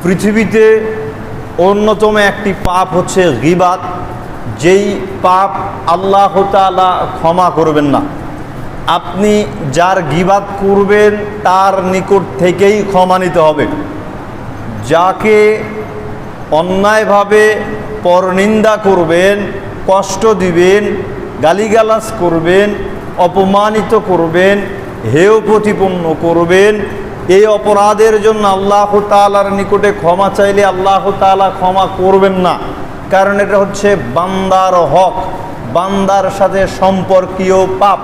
পৃথিবীতে অন্যতম একটি পাপ হচ্ছে গীবাত, যেই পাপ আল্লাহ তাআলা ক্ষমা করবেন না। আপনি যার গীবাত করবেন তার নিকট থেকেই ক্ষমা নিতে হবে। যাকে অন্যায়ভাবে পরনিন্দা করবেন, কষ্ট দিবেন, গালিগালাজ করবেন, অপমানিত করবেন, হেয় প্রতিপন্ন করবেন, এই অপরাধের জন্য আল্লাহ তাআলার নিকটে ক্ষমা চাইলে আল্লাহ তাআলা ক্ষমা করবেন না। কারণ এটা হচ্ছে বান্দার হক, বান্দার সাথে সম্পর্কীয় পাপ।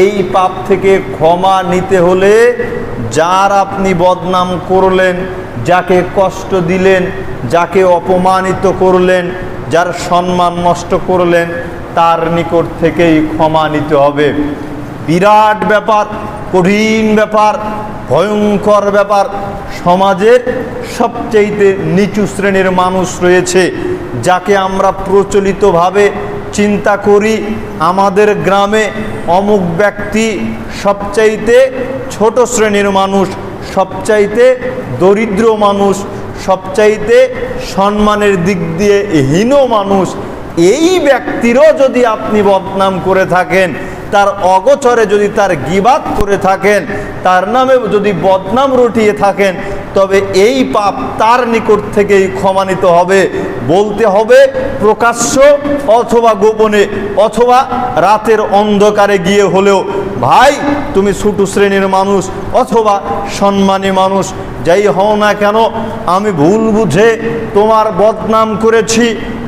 এই পাপ থেকে ক্ষমা নিতে হলে যার আপনি বদনাম করলেন, যাকে কষ্ট দিলেন, যাকে অপমানিত করলেন, যার সম্মান নষ্ট করলেন, তার নিকট থেকেই ক্ষমা নিতে হবে। বিরাট ব্যাপার, কঠিন ব্যাপার, ভয়ঙ্কর ব্যাপার। সমাজের সবচেয়ে নিচু শ্রেণীর মানুষ রয়েছে, যাকে আমরা প্রচলিতভাবে চিন্তা করি আমাদের গ্রামে অমুক ব্যক্তি সবচাইতে ছোট শ্রেণীর মানুষ, সবচাইতে দরিদ্র মানুষ, সবচাইতে সম্মানের দিক দিয়ে হীন মানুষ। এই ব্যক্তিরও যদি আপনি বদনাম করে থাকেন, তার অগোচরে যদি তার গীবাত করে থাকেন, তার নামে যদি বদনাম রটিয়ে থাকেন, তবে এই পাপ তার নিকট থেকেই ক্ষমা নিতে হবে। বলতে হবে প্রকাশ্য অথবা গোপনে অথবা রাতের অন্ধকারে গিয়ে হলেও, ভাই তুমি ছোট শ্রেণীর মানুষ অথবা সম্মানী মানুষ যাই হও না কেন, আমি ভুল বুঝে তোমার বদনাম করেছি,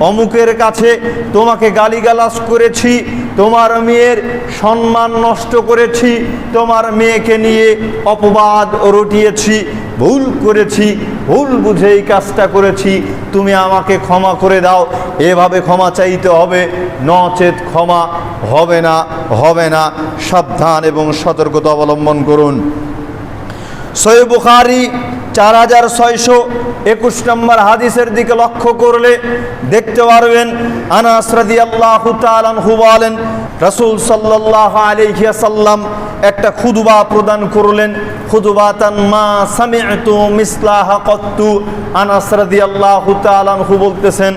অমুকের কাছে তোমাকে গালিগালাজ করেছি, তোমার মেয়ের সম্মান নষ্ট করেছি, তোমার মেয়েকে নিয়ে অপবাদ রটিয়েছি, ভুল করেছি, ভুল বুঝে এই কাজটা করেছি, তুমি আমাকে ক্ষমা করে দাও। এভাবে ক্ষমা চাইতে হবে, নচেত ক্ষমা হবে না, হবে না। সাবধান এবং সতর্কতা অবলম্বন করুন। সহিহ বুখারী 4621 নম্বর হাদিসের দিকে লক্ষ্য করলে দেখতে পারবেন, আনাস রাদিয়াল্লাহু তাআলা আনহু বলেন, রাসূল সাল্লাল্লাহু আলাইহি ওয়াসাল্লাম একটা খুতবা প্রদান করলেন। খুতবাতান মা সামি'তু মিসলাহা কত্তু। আনাস রাদিয়াল্লাহু তাআলা আনহু বলতেছেন,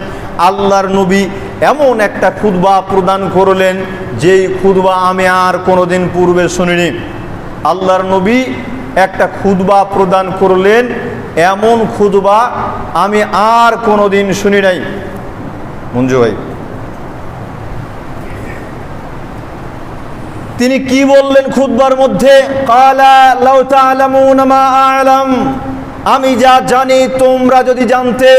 আল্লাহর নবী এমন একটা খুতবা প্রদান করলেন যেই খুতবা আমি আর কোনোদিন পূর্বে শুনিনি। আল্লাহর নবী একটা খুতবা প্রদান করলেন, এমন খুতবা আমি আর কোনোদিন শুনি নাই। মঞ্জু ভাই, তিনি কি বললেন খুতবার মধ্যে? ক্বালা লাউ তা'লামুনা মা আ'লাম, আমি যা জানি তোমরা যদি জানতে,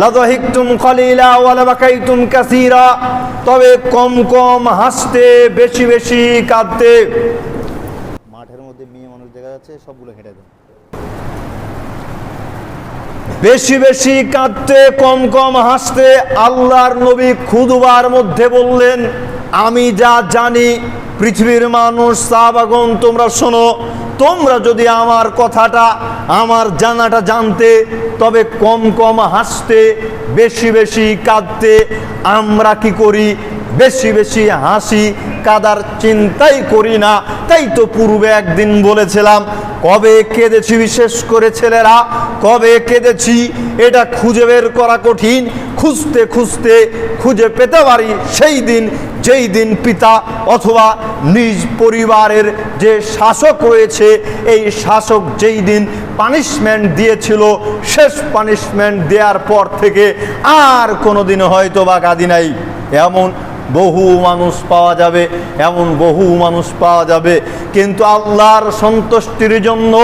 লাযহিকতুম কলিলা ওয়া লাবাকাইতুম কাসীরা, তবে কম কম হাসতে, বেশি বেশি কাঁদতে। মাঠের মধ্যে মেয়ে মানুষ দেখা যাচ্ছে, সবগুলো হেঁটে দেয়। বেশি বেশি কাঁদতে, কম কম হাসতে আল্লাহর নবী খুতবার মধ্যে বললেন, আমি যা জানি পৃথিবীর মানুষ সাহাবাগণ তোমরা শোনো, তোমরা যদি আমার কথাটা, আমার জানাটা জানতে, তবে কম কম হাসতে, বেশি বেশি কাঁদতে। আমরা কি করি? বেশি বেশি হাসি, কাদার চিন্তাই করি না। তাই তো পূর্বে একদিন বলেছিলাম, কবে কেঁদেছি, বিশেষ করে ছেলেরা কবে কেঁদেছি এটা খুঁজে বের করা কঠিন। খুঁজতে খুঁজতে খুঁজে পেতে পারি সেই দিন, যেই দিন পিতা অথবা নিজ পরিবারের যে শাসক রয়েছে, এই শাসক যেই দিন পানিশমেন্ট দিয়েছিল, শেষ পানিশমেন্ট দেওয়ার পর থেকে আর কোনোদিন হয়তো বা কাঁদি নাই। এমন বহু মানুষ পাওয়া যাবে, এমন বহু মানুষ পাওয়া যাবে। কিন্তু আল্লাহর সন্তুষ্টির জন্য,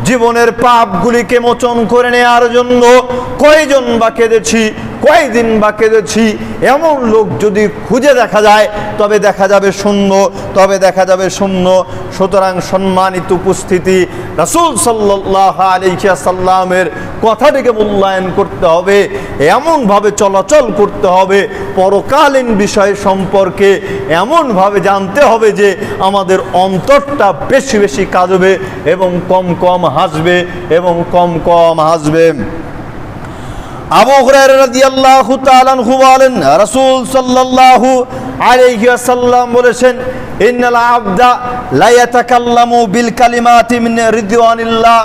জীবনের পাপগুলিকে মোচন করে নেওয়ার জন্য কয়জন বা কেঁদেছি, কয়দিন বা কেঁদেছি, এমন লোক যদি খুঁজে দেখা যায় তবে দেখা যাবে শূন্য, তবে দেখা যাবে শূন্য। সুতরাং সম্মানিত উপস্থিতি, রাসূল সাল্লাল্লাহু আলাইহি ওয়াসাল্লামের কথাটিকে মূল্যায়ন করতে হবে, এমনভাবে চলাচল করতে হবে, পরকালীন বিষয় সম্পর্কে এমনভাবে জানতে হবে যে আমাদের অন্তরটা বেশি বেশি কাঁদবে এবং কম কম হাসবে, এবং কম কম হাসবে। আবু হুরায়রা রাদিয়াল্লাহু তাআলা আনহু বলেন, রাসূল সাল্লাল্লাহু আলাইহি ওয়াসাল্লাম বলেছেন, ইন্নাল আবদা লা ইয়াতাকাল্লামু বিল কালিমাতি মিন রিদওয়ানিল্লাহ।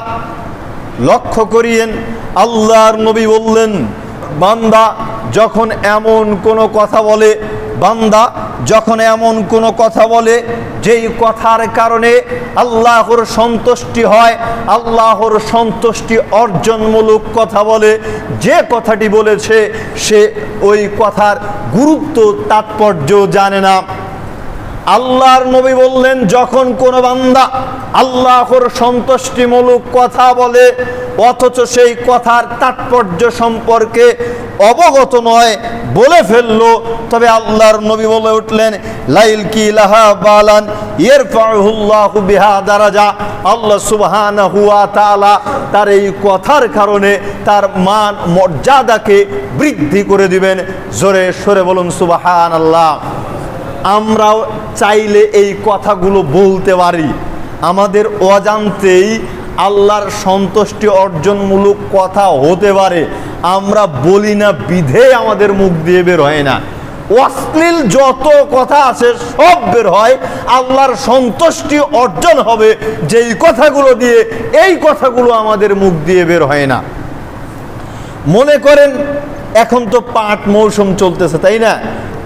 লক্ষ্য করিয়েন। আল্লাহর নবী বললেন, বান্দা যখন এমন কোনো কথা বলে, বান্দা যখন এমন কোনো কথা বলে যেই কথার কারণে আল্লাহর সন্তুষ্টি হয়, আল্লাহর সন্তুষ্টি অর্জনমূলক কথা বলে, যে কথাটি বলেছে সে ওই কথার গুরুত্ব তাৎপর্য জানে না। আল্লাহর নবী বললেন, যখন কোনো বান্দা আল্লাহর সন্তুষ্টিমূলক কথা বলে অথচ সেই কথার তাৎপর্য সম্পর্কে অবগত নয়, বলে ফেললো, তবে আল্লাহর নবী বলে উঠলেন, লাইল কি লাহা বালান ইয়ারফাউহুল্লাহু বিহা দারাজা, আল্লাহ সুবহানাহু ওয়া তাআলা তার এই কথার কারণে তার মান মর্যাদাকে বৃদ্ধি করে দিবেন। জোরে সরে বলুন সুবহানাল্লাহ। আমরাও চাইলে এই কথাগুলো বলতে পারি, আমাদের অজান্তেই আল্লাহর সন্তুষ্টি অর্জনমূলক কথা হতে পারে, আমরা বলি না বিধে আমাদের মুখ দিয়ে বের হয় না। অশ্লীল যত কথা আছে সব বের হয়, আল্লাহর সন্তুষ্টি অর্জন হবে যেই কথাগুলো দিয়ে, এই কথাগুলো আমাদের মুখ দিয়ে বের হয় না। মনে করেন এখন তো পাট মৌসুম চলতেছে, তাই না?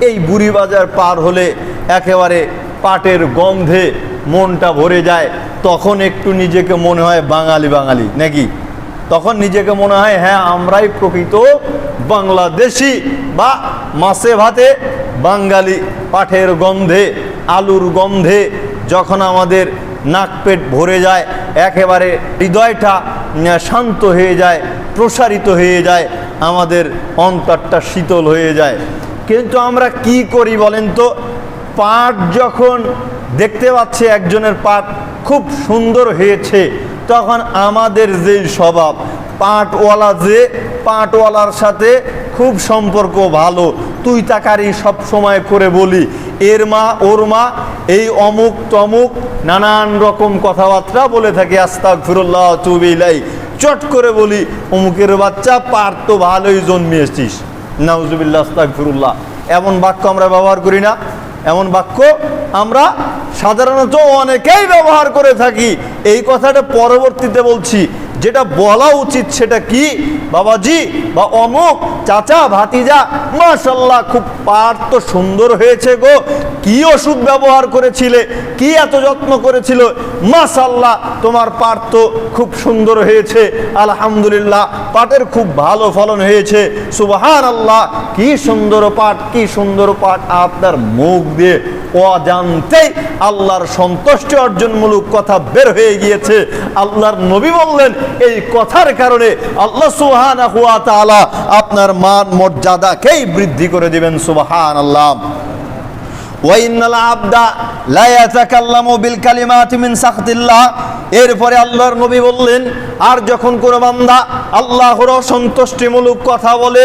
এই বুড়ি বাজার পার হলে একেবারে পাটের গন্ধে মনটা ভরে যায়, তখন একটু নিজেকে মনে হয় বাঙালি বাঙালি নাকি, তখন নিজেকে মনে হয় হ্যাঁ আমরাই প্রকৃত বাংলাদেশি বা মাছে ভাতে বাঙালি। পাটের গন্ধে, আলুর গন্ধে যখন আমাদের নাক পেট ভরে যায়, একেবারে হৃদয়টা শান্ত হয়ে যায়, প্রসারিত হয়ে যায়, আমাদের অন্তরটা শীতল হয়ে যায়। কিন্তু আমরা কি করি বলেন তো? পাট যখন দেখতে পাচ্ছি একজনের পাট খুব সুন্দর হয়েছে, তখন আমাদের যে স্বভাব, পাটওয়ালা যে পাটওয়ালার সাথে খুব সম্পর্ক ভালো, তুই তাকারি সব সময় করে বলি, এর মা ওর মা এই অমুক তমুক নানান রকম কথাবার্তা বলে থাকি, আস্তাগফিরুল্লাহ ওয়া আতুবু ইলাইহি, চট করে বলি অমুকের বাচ্চা পাট তো ভালোই জন্মিয়েছিস, নাউজুবিল্লাহ আস্তাগফিরুল্লাহ। এমন বাক্য আমরা ব্যবহার করি না? এমন বাক্য আমরা সাধারণত অনেকেই ব্যবহার করে থাকি। এই কথাটা পরবর্তীতে বলছি, যেটা বলা উচিত সেটা কি, বাবাজি বা অমুক চাচা ভাতিজা, মাশাআল্লাহ খুব পাট তো সুন্দর হয়েছে গো, কি ওষুধ ব্যবহার করেছিলে, কি এত যত্ন করেছিল, মাশাআল্লাহ তোমার পাট তো খুব সুন্দর হয়েছে, আলহামদুলিল্লাহ পাটের খুব ভালো ফলন হয়েছে, সুবহানাল্লাহ কি সুন্দর পাট, কি সুন্দর পাট। আপনার মুখ দিয়ে অজান্তেই আল্লাহর সন্তুষ্টি অর্জনমূলক কথা বের হয়ে গিয়েছে। আল্লাহর নবী বললেন, এই কথার কারণে আল্লাহ সুবহানাহু ওয়া তাআলা আপনার মান মর্যাদাকেই বৃদ্ধি করে দিবেন। সুবহানাল্লাহ। ওয়া ইন্নাল আবদা লা ইয়াতাকাল্লামু বিল কালিমাতি মিন সাখতিল্লাহ। এরপরে আল্লাহর নবী বললেন, আর যখন কোনো বান্দা আল্লাহর অসন্তুষ্টিমূলক কথা বলে,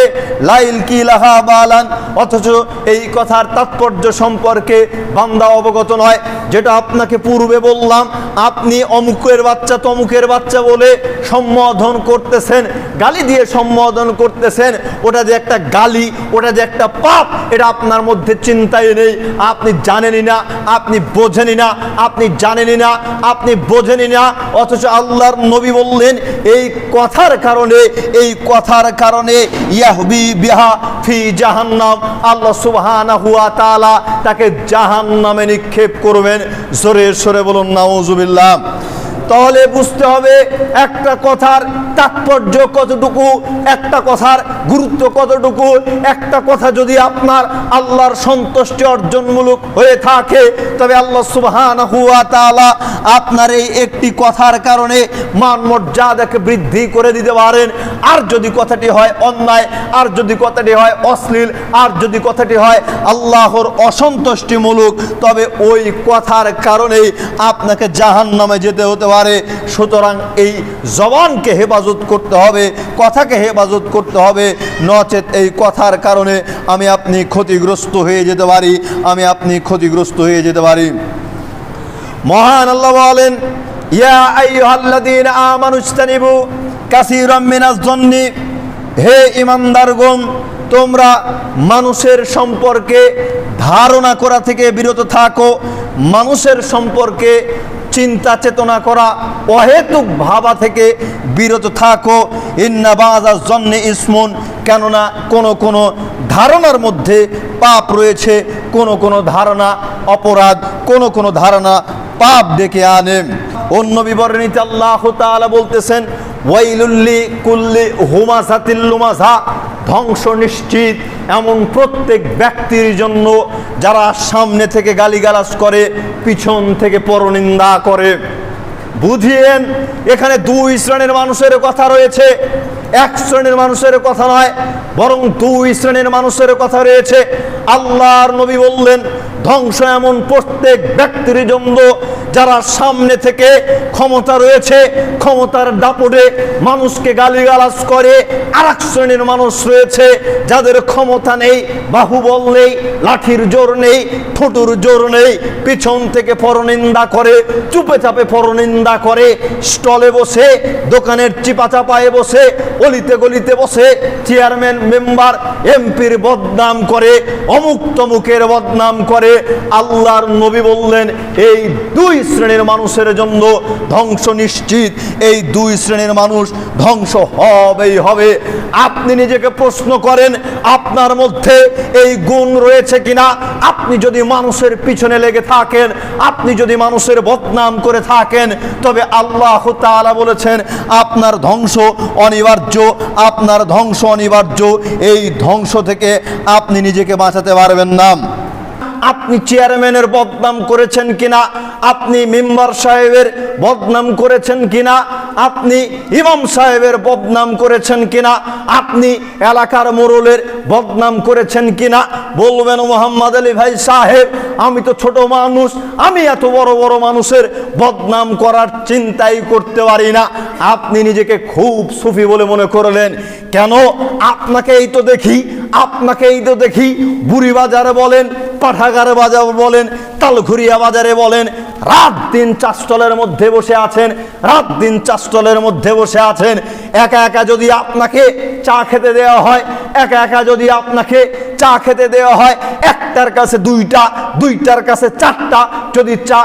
লাইল কি লাহা বালান, অথচ এই কথার তাৎপর্য সম্পর্কে বান্দা অবগত নয়, যেটা আপনাকে পূর্বে বললাম, আপনি অমুকের বাচ্চা তমুকের বাচ্চা বলে সম্বোধন করতেছেন, গালি দিয়ে সম্বোধন করতেছেন, ওটা যে একটা গালি, ওটা যে একটা পাপ, এটা আপনার মধ্যে চিন্তাই নেই, আপনি জানেনই না, আপনি বোঝেনই না, আপনি জানেনই না, আপনি বোঝেনই না। অথচ আল্লাহর নবী বললেন, এই কথার কারণে, এই কথার কারণে ইয়াহবি বিহা ফি জাহান্নাম, আল্লাহ সুবহানাহু ওয়া তাআলা তাকে জাহান্নামে নিক্ষেপ করবেন। জোরে সরে বলুন নাউজুবিল্লাহ। তাহলে বুঝতে হবে একটা কথার তাৎপর্য কতটুকু, একটা কথার গুরুত্ব কতটুকু। একটা কথা যদি আপনার আল্লাহর সন্তুষ্টি অর্জনমূলক হয়ে থাকে, তবে আল্লাহ সুবহানাহু ওয়া তাআলা আপনার এই একটি কথার কারণে মান মর্যাদাকে বৃদ্ধি করে দিতে পারেন। আর যদি কথাটি হয় অন্যায়, আর যদি কথাটি হয় অশ্লীল, আর যদি কথাটি হয় আল্লাহর অসন্তুষ্টিমূলক, তবে ওই কথার কারণেই আপনাকে জাহান্নামে যেতে হতে পারে। সুতরাং এই জবানকে হেফাজত করতে হবে, কথাকে হেফাজত করতে হবে, নচেত এই কথার কারণে আমি আপনি ক্ষতিগ্রস্ত হয়ে যেতে পারি, আমি আপনি ক্ষতিগ্রস্ত হয়ে যেতে পারি। মহান আল্লাহ বলেন, ইয়া আইয়ুহাল্লাযীনা আমানু ইজতানিবু কাসীরাম মিনাজ যন্নি, হে ঈমানদারগণ তোমরা মানুষের সম্পর্কে ধারণা করা থেকে বিরত থাকো, মানুষের সম্পর্কে চিন্তা চেতনা করা, অহেতুক ভাবা থেকে বিরত থাকো। ইন্না বাযা যন্নি ইসমুন, কেননা কোন ধারণার মধ্যে পাপ রয়েছে, কোন ধারণা অপরাধ, কোন ধারণা পাপ ডেকে আনে। অন্য বিবরণীতে আল্লাহ তাআলা বলতেছেন, ওয়াইলুল্লি কুল্লি হুমাযাতিল লুমাযা, ধ্বংস নিশ্চিত এমন প্রত্যেক ব্যক্তির জন্য যারা সামনে থেকে গালিগালাজ করে, পিছন থেকে পরনিন্দা করে। বুঝিয়েন, এখানে দুই শ্রেণীর মানুষের কথা রয়েছে, এক শ্রেণীর মানুষের কথা নয়, বরং দুই শ্রেণীর মানুষের কথা রয়েছে। আল্লাহর নবী বললেন, ধ্বংস এমন প্রত্যেক ব্যক্তির জন্য যারা সামনে থেকে ক্ষমতা রয়েছে, ক্ষমতার দাপটে মানুষকে গালিগালাজ করে। আর এক শ্রেণীর মানুষ রয়েছে যাদের ক্ষমতা নেই, বাহুবল নেই, লাঠির জোর নেই, ঠোঁটুর জোর নেই, পিছন থেকে পরনিন্দা করে, চুপে চাপে পরনিন্দা করে, স্টলে বসে, দোকানের চিপাচাপায়ে বসে, অলিতে গলিতে বসে চেয়ারম্যান, মেম্বার, এমপির বদনাম করে, অমুক তমুকের বদনাম করে। আল্লাহর নবী বললেন, এই দুই শ্রেণীর মানুষের জন্য ধ্বংস নিশ্চিত। এই দুই শ্রেণীর মানুষ ধ্বংস হবেই হবে। আপনি নিজেকে প্রশ্ন করেন, আপনার মধ্যে এই গুণ রয়েছে কিনা? আপনি যদি মানুষের পিছনে লেগে থাকেন, আপনি যদি মানুষের বদনাম করে থাকেন, তবে আল্লাহ তাআলা বলেছেন আপনার ধ্বংস অনিবার্য, আপনার ধ্বংস অনিবার্য। এই ধ্বংস থেকে আপনি নিজেকে বাঁচাতে পারবেন না। আপনি চেয়ারম্যানের বদনাম করেছেন কিনা, আপনি মেম্বার সাহেবের বদনাম করেছেন কিনা, আপনি ইমাম সাহেবের বদনাম করেছেন কিনা, আপনি এলাকার মোড়লের বদনাম করেছেন কিনা? বলবেন, মোহাম্মদ আলী ভাই সাহেব, আমি তো ছোট মানুষ, আমি এত বড় বড় মানুষের বদনাম করার চিন্তাই করতে পারি না। আপনি নিজেকে খুব সুফি বলে মনে করলেন। কেন? আপনাকেই তো দেখি বুড়ি বাজারে বলেন, পাঠাগার বাজার বলেন, তালঘুরিয়া বাজারে বলেন, রাত দিন চাষটলের মধ্যে বসে আছেন, একা একা যদি আপনাকে চা খেতে দেওয়া হয়, একটার কাছে দুইটা, দুইটার কাছে চারটা যদি চা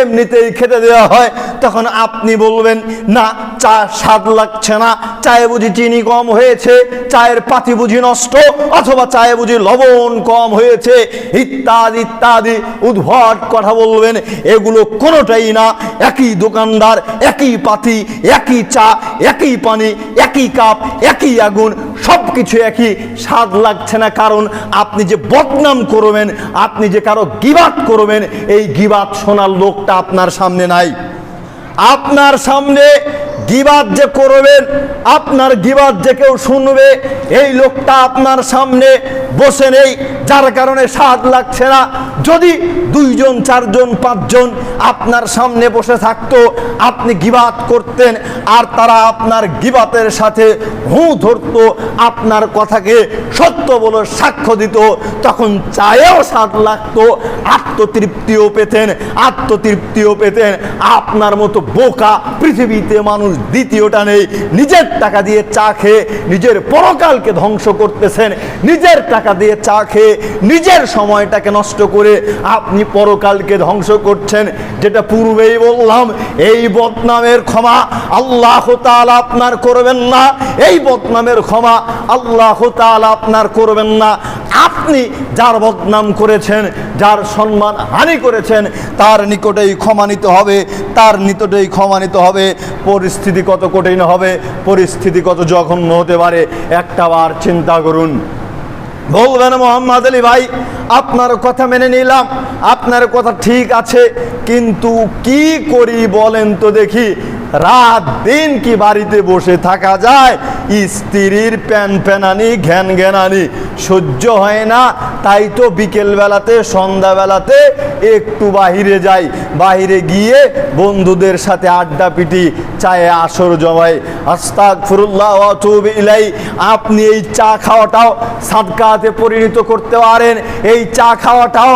এমনিতেই খেতে দেওয়া হয়, তখন আপনি বলবেন, না, চা স্বাদ লাগছে না, চায়ে বুঝি চিনি কম হয়েছে, চায়ের পাতি বুঝি নষ্ট, অথবা চায়ে বুঝি লবণ কম হয়েছে, ইত্যাদি ইত্যাদি উদ্ভট কথা বলবেন। এগুলো কোনোটাই না। একই দোকানদার, একই পাতি, একই চা, একই পানি, একই কাপ, একই আগুন, সব কিছু একই, স্বাদ লাগছে না। কারণ আপনি যে বদনাম করবেন, আপনি যে কারো গীবাত করবেন, এই গীবাত শোনার লোকটা আপনার সামনে নাই। আপনার সামনে গীবাত যে করবেন, আপনার গীবাত যে কেউ শুনবে, এই লোকটা আপনার সামনে বসে নেই, যার কারণে স্বাদ লাগছে না। যদি দুইজন, চারজন, পাঁচজন আপনার সামনে বসে থাকতো, আপনি গীবাত করতেন, আর তারা আপনার গীবাতের সাথে ধরতো, আপনার কথাকে সত্য বলে সাক্ষ্য দিত, তখন চায়েও স্বাদ লাগতো, আত্মতৃপ্তিও পেতেন। আপনার মতো বোকা পৃথিবীতে মানুষ দ্বিতীয়টা নেই। নিজের টাকা দিয়ে চা খেয়ে নিজের পরকালকে ধ্বংস করতেছেন, নিজের টাকা দিয়ে চা খেয়ে নিজের সময়টাকে নষ্ট করে আপনি পরকালকে ধ্বংস করছেন। যেটা পূর্বেই বললাম, এই বদনামের ক্ষমা আল্লাহ তাআলা আপনার করবেন না, এই বদনামের ক্ষমা আল্লাহ তাআলা আপনার করবেন না। আপনি যার বদনাম করেছেন, যার সম্মান হানি করেছেন, তার নিকটেই ক্ষমা নিতে হবে। পরিস্থিতি কত কঠিন হবে, পরিস্থিতি কত জঘন্য হতে পারে, একটা বার চিন্তা করুন। বলবেন, মোহাম্মদ আলী ভাই, আপনার কথা মেনে নিলাম, আপনার কথা ঠিক আছে, কিন্তু কি করি বলেন তো দেখি? রাত দিন কি বাড়িতে বসে থাকা যায়? স্ত্রীর প্যানপ্যানানি, ঘ্যানঘ্যানানি সহ্য হয় না, তাই তো বিকেল বেলাতে, সন্ধ্যাবেলাতে একটু বাহিরে যাই, বাহিরে গিয়ে বন্ধুদের সাথে আড্ডা পিটি, চায়ে আসর জমাই। আস্তাগফিরুল্লাহ ওয়া আতুবু ইলাইহি। আপনি এই চা খাওয়াটাও সাদকাতে পরিণত করতে পারেন, এই চা খাওয়াটাও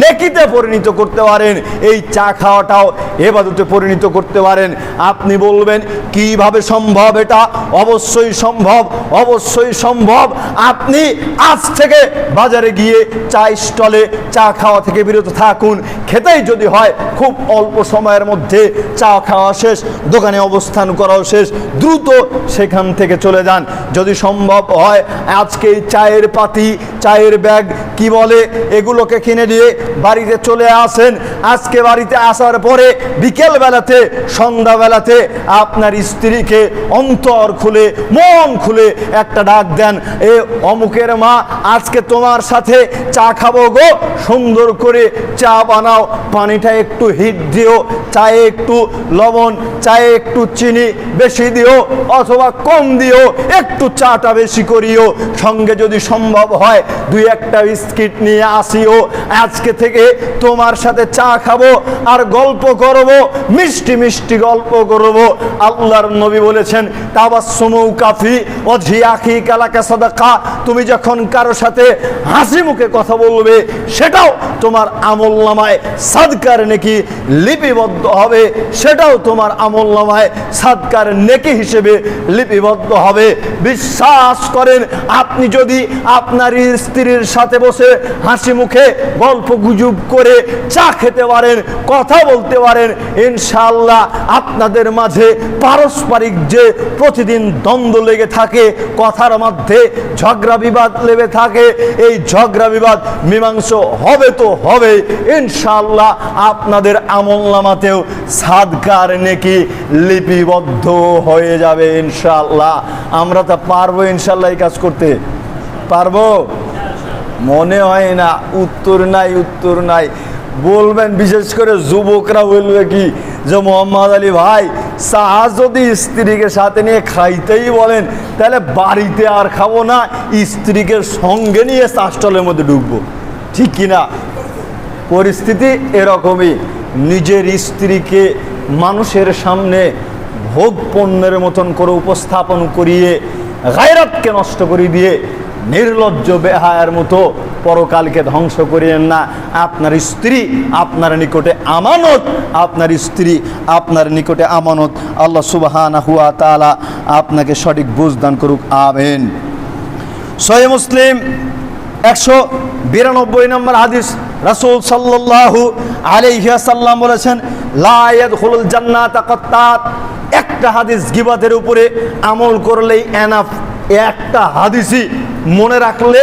নেকিতে পরিণত করতে পারেন, এই চা খাওয়াটাও ইবাদতে পরিণত করতে পারেন। আপনি বলবেন, কিভাবে সম্ভব এটা? অবশ্যই সম্ভব। আপনি আজ থেকে বাজারে গিয়ে চা স্টলে চা খাওয়া থেকে বিরত থাকুন। রাখুন। খেতেই যদি হয় খুব অল্প সময়ের মধ্যে চা খাওয়া শেষ, দোকানে অবস্থান করাও শেষ, দ্রুত সেখান থেকে চলে যান। যদি সম্ভব হয় আজকে এই চায়ের পাতি, চায়ের ব্যাগ কি বলে, এগুলোকে কিনে দিয়ে বাড়িতে চলে আসেন। আজকে বাড়িতে আসার পরে বিকেল বেলাতে, সন্ধ্যাবেলাতে আপনার স্ত্রীকে অন্তর খুলে, মন খুলে একটা ডাক দেন, এ অমুকের মা, আজকে তোমার সাথে চা খাবো গো, সুন্দর করে চা বানাও, পানিটা একটু হিট দিও, চায়ে একটু লবণ, চায়ে একটু চিনি বেশি দিও অথবা কম দিও, একটু চাটা বেশি করিও, সঙ্গে যদি সম্ভব হয় দুই একটা বিস্কিট নিয়ে আসিও। আজকে থেকে তোমার সাথে চা খাবো আর গল্প করব, মিষ্টি মিষ্টি গল্প করব। আল্লাহর নবী বলেছেন, তাবাসসুমু কাফি ওয়াজহি আখিকা লাকা সাদাকা। তুমি যখন কারো সাথে হাসি মুখে কথা বলবে, সেটাও তোমার আমলনামায় সাদকার নেকি লিপিবদ্ধ হবে, সেটাও তোমার আমলনামায় সাদকার নেকি হিসেবে লিপিবদ্ধ হবে। বিশ্বাস করেন, আপনি যদি আপনার স্ত্রীর সাথে বসে হাসি মুখে গল্প গুজব করে চা খেতে পারেন, কথা বলতে পারেন, ইনশাআল্লাহ আপনাদের মাঝে পারস্পরিক যে প্রতিদিন দ্বন্দ্ব লেগে থাকে, কথার মধ্যে ঝগড়া বিবাদ লেগে থাকে, এই ঝগড়া বিবাদ মীমাংস হবে তো হবে ইনশাআল্লাহ। আপনাদের আমলনামাতেও সাদকার নেকি লিপিবদ্ধ হয়ে যাবে ইনশাআল্লাহ। আমরা তা পারবো ইনশাআল্লাহ এই কাজ করতে? পারবো? মনে হয় না। উত্তর নাই, উত্তর নাই। বলবেন, বিশেষ করে যুবকরা বলবে কি যে মোহাম্মদ আলী ভাই, চা যদি স্ত্রীকে সাথে নিয়ে খাইতেই বলেন, তাহলে বাড়িতে আর খাবো না, স্ত্রীকে সঙ্গে নিয়ে চা স্টলের মধ্যে ঢুকবো। ঠিক কিনা? পরিস্থিতি এরকমই। নিজের স্ত্রীকে মানুষের সামনে ভোগ পণ্যের মতন করে উপস্থাপন করিয়ে গায়রাতকে নষ্ট করে দিয়ে নির্লজ্জ বেহায়ার মতো পরকালকে ধ্বংস করিয়েন না। আপনার স্ত্রী আপনার নিকটে আমানত, আপনার স্ত্রী আপনার নিকটে আমানত। আল্লাহ সুবহানাহু ওয়া তাআলা আপনাকে সঠিক বুঝ দান করুক, আমিন। সহিহ মুসলিম 192 নম্বর হাদিস, রাসূল সাল্লাল্লাহু আলাইহি ওয়াসাল্লাম বলেছেন, লা ইয়াদখুলুল জান্নাতা কাত্তাত। একটা হাদিস গীবাতের উপরে আমল করলেই এনাফ। একটা হাদিসই মনে রাখলে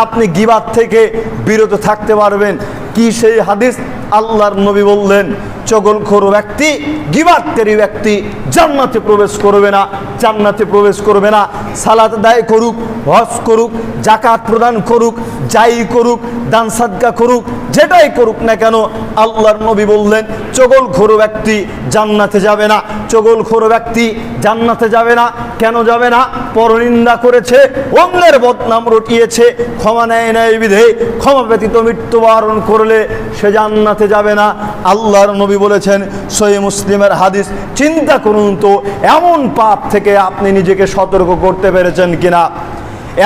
আপনি গীবাত থেকে বিরত থাকতে পারবেন। কি সেই হাদিস? আল্লাহর নবী বললেন, চগলখোর ব্যক্তি, গীবাতকারী ব্যক্তি জান্নাতে প্রবেশ করবে না, জান্নাতে প্রবেশ করবে না। সালাত আদায় করুক, হজ করুক, যাকাত প্রদান করুক, যাই করুক, দান সাদকা করুক, যেটাই করুক না কেন, আল্লাহর নবী বললেন চগলখোর ব্যক্তি জান্নাতে যাবে না। চগলখোর ব্যক্তি জান্নাতে যাবে না। কেন যাবে না? পরনিন্দা করেছে, অন্যের বদনাম রটিয়েছে, ক্ষমা নেয় নাই বিধে, ক্ষমা ব্যতীত মৃত্যুবরণ করলে সে জান্নাতে যাবে না। আল্লাহর নবী বলেছেন, সহিহ মুসলিমের হাদিস। চিন্তা করুন তো, এমন পাপ থেকে আপনি নিজেকে সতর্ক করতে পেরেছেন কিনা?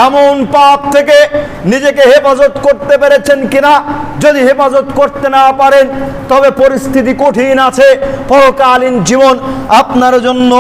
এমন পাপ থেকে নিজেকে হেফাজত করতে পেরেছেন কিনা? যদি হেফাজত করতে না পারেন তবে পরিস্থিতি কঠিন আছে, পরকালীন জীবন আপনার জন্য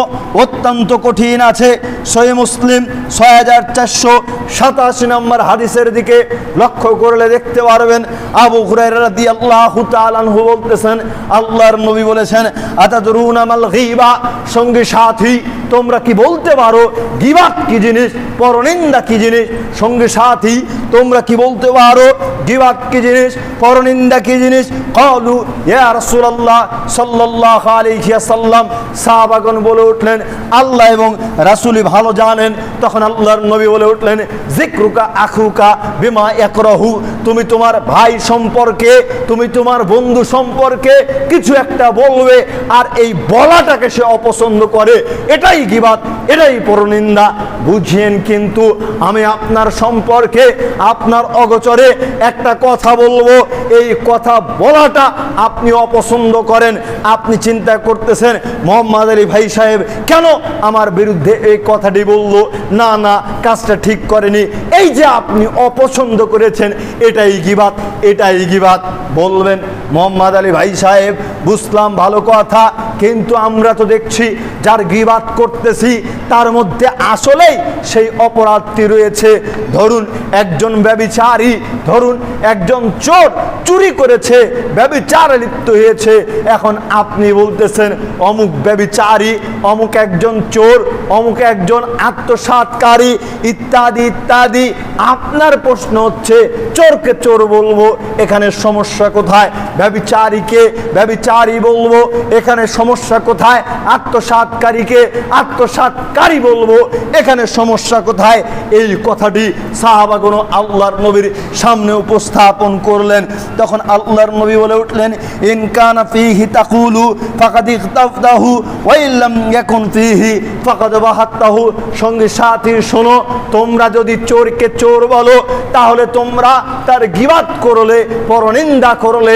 অত্যন্ত কঠিন আছে। সহিহ মুসলিম 6487 নম্বর হাদিসের দিকে লক্ষ্য করলে দেখতে পারবেন, আবু হুরায়রা রাদিয়াল্লাহু তাআলা আনহু বলতেছেন, আল্লাহর নবী বলেছেন, আতাদরুনা মাল গীবা। সঙ্গী সাথী, তোমরা কি বলতে পারো গীবাত কি জিনিস, পরনিন্দা কি জিনিস? সঙ্গী সাথী, তোমরা কি বলতে পারো গীবাত কি জিনিস, পরনিন্দা কি জিনিস? ক্বালু ইয়া রাসূলুল্লাহ সাল্লাল্লাহু আলাইহি ওয়াসাল্লাম। সাহাবাগণ বলে উঠলেন, আল্লাহ এবং রাসূলই ভালো জানেন। তখন আল্লাহর নবী বলে উঠলেন, যিকরুকা আখুকা বিমা ইয়াকরাহু। তুমি তোমার ভাই সম্পর্কে, তুমি তোমার বন্ধু সম্পর্কে কিছু একটা বলবে, আর এই বলাটাকে সে অপছন্দ করে, এটাই গীবাত, এটাই পরনিন্দা। বুঝিয়েন, কিন্তু আমি আপনার সম্পর্কে আপনার অগোচরে একটা কথা বলবো, এই কথা বলাটা আপনি অপছন্দ করেন। আপনি চিন্তা করতেছেন, মোহাম্মদ আলী ভাই সাহেব কেন আমার বিরুদ্ধে এই কথাটি বললো, না না কাজটা ঠিক করেনি, এই যে আপনি অপছন্দ করেছেন, এটাই গীবাত, এটাই গীবাত। বলবেন, মোহাম্মদ আলী ভাই সাহেব বুঝলাম ভালো কথা, কিন্তু আমরা তো দেখছি যার গীবাত করতেছি তার মধ্যে আসলেই সেই অপরাধটি রয়েছে। ধরুন একজন ব্যভিচারী, ধরুন একজন চোর চুরি করেছে, ব্যভিচারে লিপ্ত হয়েছে। এখন আপনি বলতেছেন অমুক ব্যভিচারী, অমুক একজন চোর, অমুক একজন আত্মসাৎকারী ইত্যাদি ইত্যাদি। আপনার প্রশ্ন হচ্ছে চোরকে চোর বলবো, এখানে সমস্যা কোথায়? ব্যভিচারীকে ব্যভিচারী বলবো, এখানে সমস্যা কোথায়? আত্মসাৎকারীকে আত্মসাৎকারী বলবো, এখানে সমস্যা কোথায়? এই কথাটি সাহাবাগণ আল্লাহর নবীর সামনে উপস্থাপন করলেন। তখন আল্লাহর নবী বলে উঠলেন, ইন কানা ফীহি তাকুলু ফাকাদ ইখতাফতাহু ওয়া ইল্লাম ইয়াকুন ফীহি ফাকাদ বাহাত্তাহু। সঙ্গী সাথী শোনো, তোমরা যদি চোরকে চোর বলো তাহলে তোমরা তার গীবাত করলে, পরনিন্দা করলে।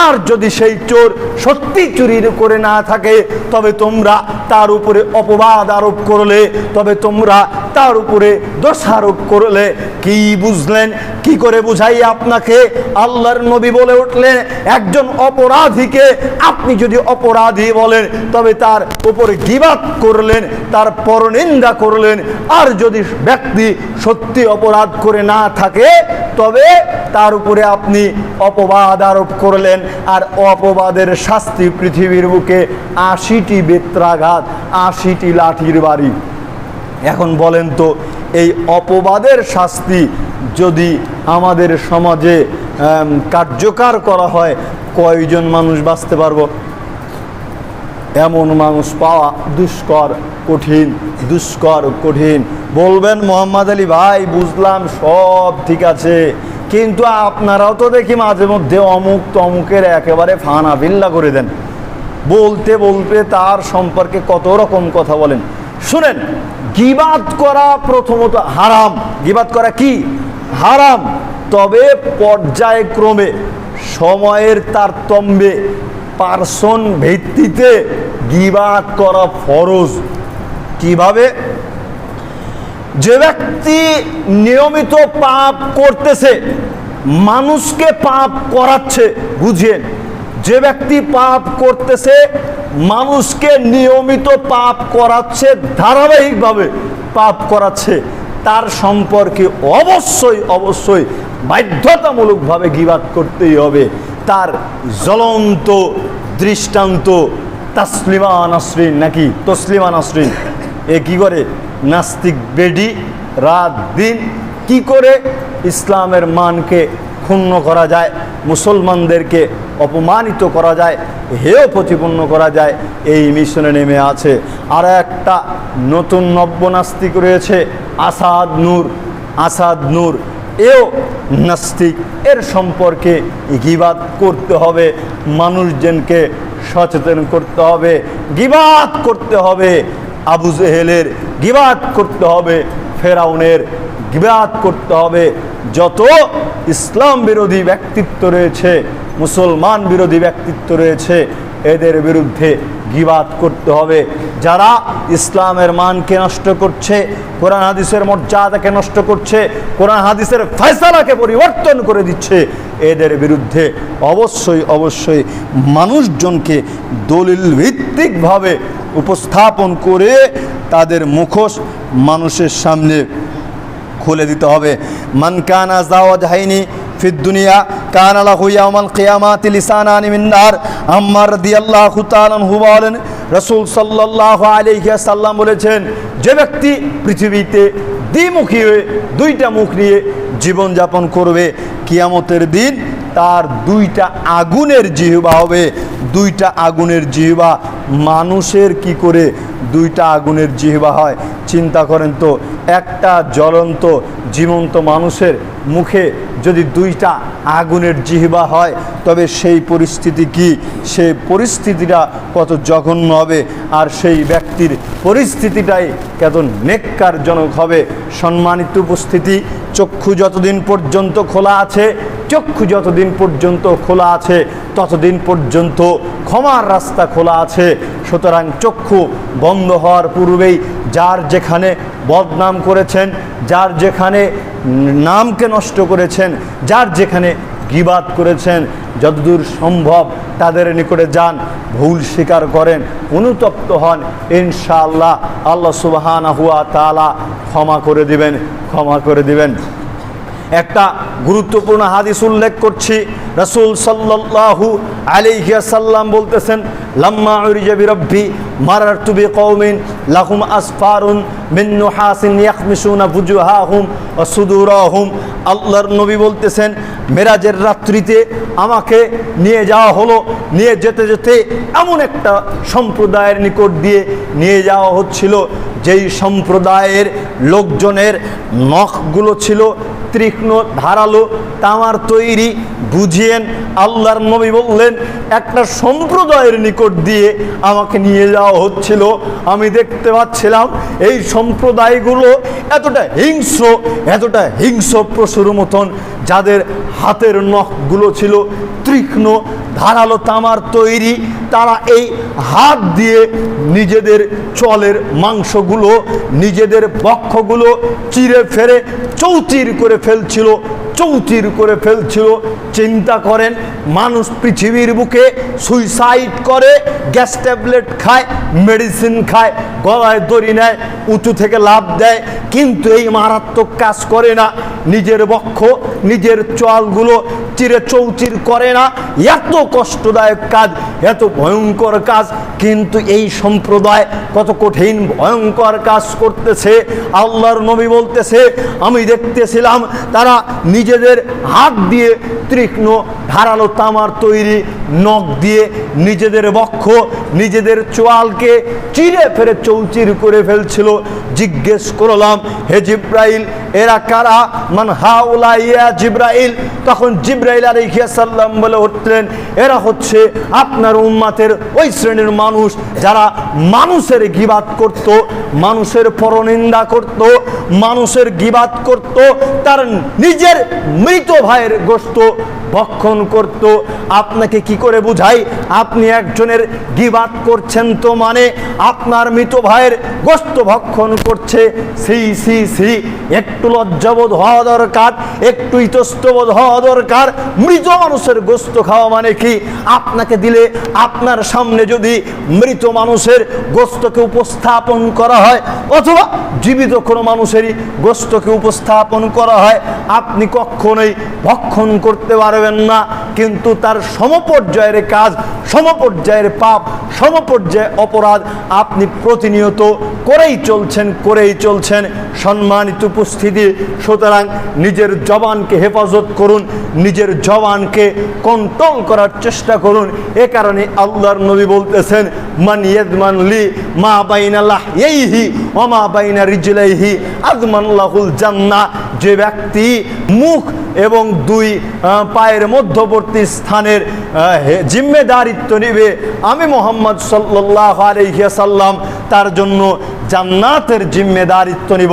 আর যদি সেই চোর সত্যি চুরি করে না থাকে তবে তোমরা তার উপরে অপবাদ আরোপ করলে, তবে তোমরা তার উপরে দোষারোপ করলে। কি বুঝলেন? কি করে বুঝাই আপনাকে? আল্লাহর নবী বলে উঠলেন, একজন অপরাধীকে আপনি যদি অপরাধী বলেন তবে তার উপরে গীবাত করলেন, তার পরনিন্দা করলেন। আর যদি ব্যক্তি সত্যি অপরাধ করে না থাকে তবে তার উপরে আপনি অপবাদ আরোপ করলেন। আর অপবাদের শাস্তি পৃথিবীর বুকে ৮০টি বেত্রাঘাত, ৮০টি লাঠির বাড়ি। এখন বলেন তো, এই অপবাদের শাস্তি যদি আমাদের সমাজে কার্যকর করা হয়, কয়জন মানুষ বাঁচতে পারবো? এমন মানুষ পাওয়া দুষ্কর কঠিন, দুষ্কর কঠিন। বলবেন মোহাম্মদ আলী ভাই বুঝলাম সব ঠিক আছে, কিন্তু আপনারাও তো দেখি মাঝে মধ্যে অমুক তমুকের একেবারে ফানাফিল্লা করে দেন। বলতে বলতে তার সম্পর্কে কত রকম কথা বলেন। শুনেন, গীবাত করা প্রথমত হারাম। গীবাত করা কি? হারাম। তবে পর্যায়ক্রমে, সময়ের তারতম্যে, পার্সন ভিত্তিতে গীবাত করা ফরজ। কিভাবে? যে ব্যক্তি নিয়মিত পাপ করতেছে, মানুষকে পাপ করাচ্ছে, বুঝেন, যে ব্যক্তি পাপ করতেছে মানুষকে নিয়মিত পাপ করাচ্ছে, ধারাবাহিকভাবে পাপ করাচ্ছে, তার সম্পর্কে অবশ্যই অবশ্যই বাধ্যতামূলকভাবে গীবাত করতেই হবে। তার জ্বলন্ত দৃষ্টান্ত তাসলিমা নাসরিন, নাকি তসলিমা নাসরিন। এ কি করে? নাস্তিক বেডি রাত দিন কি করে ইসলামের মানকে ক্ষুণ্ণ করা যায়, মুসলমানদেরকে অপমানিত করা যায়, হেয় প্রতিপন্ন করা যায়, এই মিশনে নেমে আছে। আর একটা নতুন নব্য নাস্তিক রয়েছে, আসাদ নূর। আসাদ নূর এও নাস্তিক। এর সম্পর্কে গীবাত করতে হবে, মানুষজনকে সচেতন করতে হবে, গীবাত করতে হবে। আবু জেহেলের গীবাত করতে হবে, ফেরাউনের গীবাত করতে হবে। যত ইসলাম বিরোধী ব্যক্তিত্ব রয়েছে, মুসলমান বিরোধী ব্যক্তিত্ব রয়েছে, এদের বিরুদ্ধে গীবাত করতে হবে। যারা ইসলামের মানকে নষ্ট করছে, কোরআন হাদিসের মর্যাদাকে নষ্ট করছে, কোরআন হাদিসের ফয়সালাকে পরিবর্তন করে দিচ্ছে, এদের বিরুদ্ধে অবশ্যই অবশ্যই মানুষজনকে দলিল ভিত্তিকভাবে উপস্থাপন করে তাদের মুখোশ মানুষের সামনে খুলে দিতে হবে। মান কানা যাওয়াজহাইনি ফিদ দুনিয়া কানা লাহু ইয়াউমাল কিয়ামাতি লিসানানি মিন নার। আম্মার রাদিয়াল্লাহু তাআলা আনহু বলেন, রাসূল সাল্লাল্লাহু আলাইহি ওয়াসাল্লাম বলেছেন, যে ব্যক্তি পৃথিবীতে দ্বিমুখী হয়ে, দুইটা মুখ নিয়ে জীবন যাপন করবে, কিয়ামতের দিন তার দুইটা আগুনের জিহ্বা হবে। দুইটা আগুনের জিহ্বা। মানুষের কি করে দুইটা আগুনের জিহ্বা হয়? চিন্তা করেন তো, একটা জ্বলন্ত জীবন্ত মানুষের মুখে যদি দুইটা আগুনের জিহ্বা হয় তবে সেই পরিস্থিতি কি? সেই পরিস্থিতিটা কত জঘন্য হবে, আর সেই ব্যক্তির পরিস্থিতিটাই কত নেক্কারজনক হবে। সম্মানিত উপস্থিতি, চক্ষু যতদিন পর্যন্ত খোলা আছে, চক্ষু যতদিন পর্যন্ত খোলা আছে ততদিন পর্যন্ত ক্ষমার রাস্তা খোলা আছে। সুতরাং চক্ষু বন্ধ হওয়ার পূর্বেই যার যেখানে বদনাম করেছেন, যার যেখানে নামকে নষ্ট করেছেন, যার যেখানে গীবাত করেছেন, যতদূর সম্ভব তাদের নিকটে যান, ভুল স্বীকার করেন, অনুতপ্ত হন, ইনশাআল্লাহ আল্লাহ সুবহানাহু ওয়া তাআলা ক্ষমা করে দিবেন, ক্ষমা করে দিবেন। একটা গুরুত্বপূর্ণ হাদিস উল্লেখ করছি। রাসূল সাল্লাল্লাহু আলাইহি ওয়াসাল্লাম বলতেছেন, লাম্মা উরিজা বিরাব্বি মারারতু বিকওমিন লাহুম আসফারুন মিন নুহাসিন ইয়াখমিসুনা ফুজুহাহুম ওয়া সুদুরাহুম। আল্লাহর নবী বলতেছেন, মেরাজের রাত্রিতে আমাকে নিয়ে যাওয়া হলো, নিয়ে যেতে যেতে এমন একটা সম্প্রদায়ের নিকট দিয়ে নিয়ে যাওয়া হচ্ছিল, যেই সম্প্রদায়ের লোকজনের নখগুলো ছিল তীক্ষ্ণ ধারালো তামার তৈরি। বুঝিয়েন, আল্লাহর নবী বললেন, একটা সম্প্রদায়ের নিকট দিয়ে আমাকে নিয়ে যাওয়া হচ্ছিল, আমি দেখতে পাচ্ছিলাম এই সম্প্রদায়গুলো এতটা হিংস্র পশুর মতন, যাদের হাতের নখগুলো ছিল তীক্ষ্ণ ধারালো তামার তৈরি। তারা এই হাত দিয়ে নিজেদের চলের মাংসগুলো, নিজেদের বক্ষগুলো চিরে ফেরে চৌচির করে ফেলছিল। চিন্তা করেন, মানুষ পৃথিবীর বুকে সুইসাইড করে, গ্যাস ট্যাবলেট খায়, মেডিসিন খায়, গলায় দড়ি নেয়, উঁচু থেকে লাফ দেয়, কিন্তু এই মারাত্মক কাজ করে না। নিজের বক্ষ, নিজের চলগুলো চিরে চৌচির করে না। এত কষ্টদায়ক কাজ, এত ভয়ঙ্কর কাজ, কিন্তু এই সম্প্রদায় কত কঠিন ভয়ঙ্কর কাজ করতেছে। আল্লাহর নবী বলতেছে, আমি দেখতেছিলাম তারা নিজেদের হাত দিয়ে তীক্ষ্ণ ধারালো তামার তৈরি নখ দিয়ে নিজেদের বক্ষ, নিজেদের চোয়ালকে চিরে ফেরে চৌচির করে ফেলছিল। জিজ্ঞেস করলাম, হে জিব্রাইল, এরা কারা? মান হাউলা ইয়া জিব্রাইল। তখন জিব্রাইল আলাইহিস সালাম বলে উঠলেন, এরা হচ্ছে আপনার উম্মতের ওই শ্রেণীর মানুষ যারা মানুষের গীবাত করত, মানুষের পরনিন্দা করত, মানুষের গীবাত করত, তার নিজের মৃত ভাইয়ের গোশত ভক্ষণ করত। আপনাকে কি করে বুঝাই? আপনি একজনের গীবাত করছেন, তো মানে আপনার মৃত ভাইয়ের গোশত ভক্ষণ করছে। সি, একটু লজ্জাবোধ হওয়া দরকার, একটু ইতস্তবোধ হওয়া দরকার। মৃত মানুষের গোশত খাওয়া মানে কি? আপনাকে দিলে, আপনার সামনে যদি মৃত মানুষের গোশতকে উপস্থাপন করা হয়, অথবা জীবিত কোনো মানুষেরই গোশতকে উপস্থাপন করা হয়, আপনি কখনোই ভক্ষণ করতে পারবেন না। কিন্তু তার সমপর্যায়ের কাজ, সমপর্যায়ের পাপ, সমপর্যায়ে অপরাধ আপনি প্রতিনিয়ত করেই চলছেন। সম্মানিত উপস্থিতি, সুতরাং নিজের জবানকে হেফাজত করুন, নিজের জবানকে কন্ট্রোল করার চেষ্টা করুন। এ কারণে আল্লাহর নবী বলতেছেন, মান ইয়াদমান লি মা বাইনা লাহইহি ওয়া মা বাইনা রিজলাইহি আযমান লাহুল জান্নাহ। যে ব্যক্তি মুখ এবং দুই পায়ের মধ্যবর্তী স্থানের জিম্মেদারিত্ব নিবে, আমি মুহাম্মদ সাল্লাল্লাহু আলাইহি ওয়াসাল্লাম তার জন্য জান্নাতের জিম্মেদারিত্ব নিব।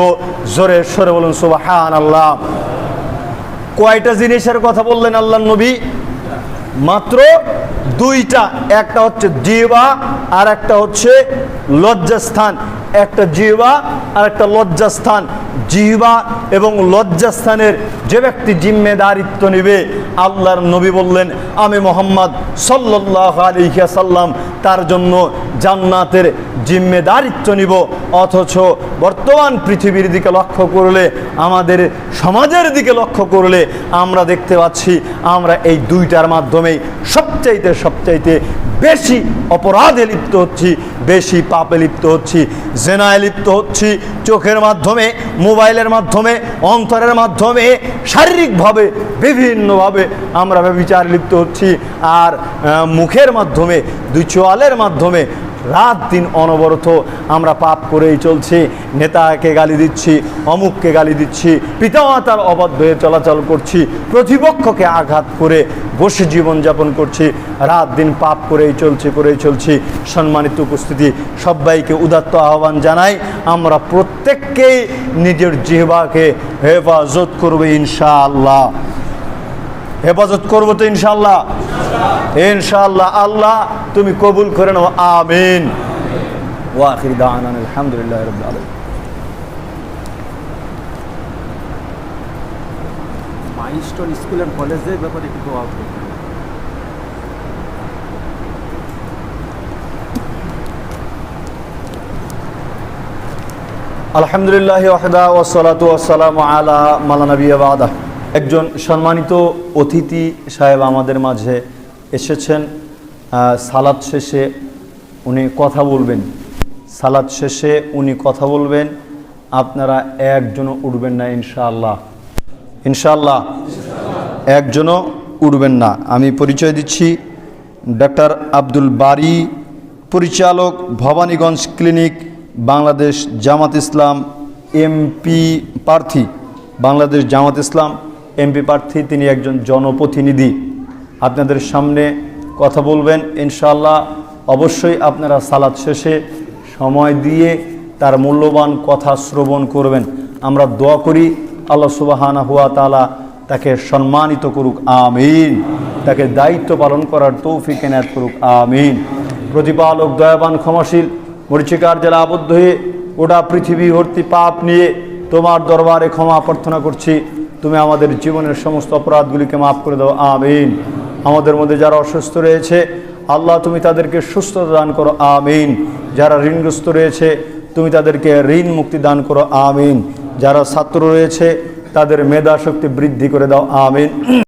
জোরে সরে বলুন সুবহানাল্লাহ। কয়টা জিনিসের কথা বললেন আল্লাহর নবী? মাত্র দুইটা। একটা হচ্ছে জিহ্বা, আর একটা হচ্ছে লজ্জাস্থান। একটা জিহ্বা আর একটা লজ্জাস্থান। জিহ্বা এবং লজ্জাস্থানের যে ব্যক্তি জিম্মেদারিত্ব নেবে, আল্লাহর নবী বললেন, আমি মুহাম্মদ সাল্লাল্লাহু আলাইহি ওয়াসাল্লাম তার জন্য জান্নাতের জিম্মেদারিত্ব নিব। অথচ বর্তমান পৃথিবীর দিকে লক্ষ্য করলে, আমাদের সমাজের দিকে লক্ষ্য করলে আমরা দেখতে পাচ্ছি, আমরা এই দুইটার মাধ্যমেই সবচাইতে বেশি অপরাধে লিপ্ত হচ্ছি, বেশি পাপে লিপ্ত হচ্ছি, জেনায় লিপ্ত হচ্ছি। চোখের মাধ্যমে, মোবাইলের মাধ্যমে, অন্তরের মাধ্যমে, শারীরিকভাবে, বিভিন্নভাবে আমরা ব্যভিচারে লিপ্ত হচ্ছি। আর মুখের মাধ্যমে, দুই চোয়ালের মাধ্যমে রাত দিন অনবরত আমরা পাপ করেই চলছি। নেতাকে গালি দিচ্ছি, অমুককে গালি দিচ্ছি, পিতামাতার অবাধ্য হয়ে চলাচল করছি, প্রতিপক্ষকে আঘাত করে বসে জীবনযাপন করছি, রাত দিন পাপ করেই চলছি। সম্মানিত উপস্থিতি, সবাইকে উদাত্ত আহ্বান জানাই, আমরা প্রত্যেককেই নিজের জিহ্বাকে হেফাজত করবে ইনশাআল্লাহ। হেফাজত করবো তো ইনশাআল্লাহ? ইনশাআল্লাহ। আল্লাহ তুমি কবুল করে নাও, আমিন। ওয়া আখির দাওয়ানা আলহামদুলিল্লাহি রাব্বিল আলামিন। মাইলস্টোন স্কুল অ্যান্ড কলেজের ব্যাপারে একটু দোয়া করবেন। আলহামদুলিল্লাহ ওয়াহদা ওয়াসসালাতু ওয়াসসালামু আলা মালা নাবিয়্যা বা'দা। একজন সম্মানিত অতিথি সাহেব আমাদের মাঝে এসেছেন। সালাত শেষে উনি কথা বলবেন। সালাত শেষে উনি কথা বলবেন। আপনারা একজনও উঠবেন না ইনশাআল্লাহ। ইনশাআল্লাহ একজনও উঠবেন না। আমি পরিচয় দিচ্ছি, ডক্টর আব্দুল বারী, পরিচালক, ভবানীগঞ্জ ক্লিনিক, বাংলাদেশ জামাত ইসলাম এমপি প্রার্থী। বাংলাদেশ জামাত ইসলাম এমপি প্রার্থী, তিনি একজন জনপ্রতিনিধি। আপনাদের সামনে কথা বলবেন ইনশাআল্লাহ। অবশ্যই আপনারা সালাত শেষে সময় দিয়ে তার মূল্যবান কথা শ্রবণ করবেন। আমরা দোয়া করি আল্লাহ সুবহানাহু ওয়া তাআলা তাকে সম্মানিত করুক, আমিন। তাকে দায়িত্ব পালন করার তৌফিক এনায়েত করুক, আমিন। প্রতিপালক দয়াবান ক্ষমাশীল, মরিচিকার জেলা আবদ্ধ হয়ে গোটা পৃথিবী ভর্তি পাপ নিয়ে তোমার দরবারে ক্ষমা প্রার্থনা করছি। তুমি আমাদের জীবনের সমস্ত অপরাধগুলিকে মাফ করে দাও, আমিন। আমাদের মধ্যে যারা অসুস্থ রয়েছে আল্লাহ তুমি তাদেরকে সুস্থতা দান করো, আমিন। যারা ঋণগ্রস্ত রয়েছে তুমি তাদেরকে ঋণ মুক্তি দান করো, আমিন। যারা ছাত্র রয়েছে তাদের মেধা শক্তি বৃদ্ধি করে দাও, আমিন।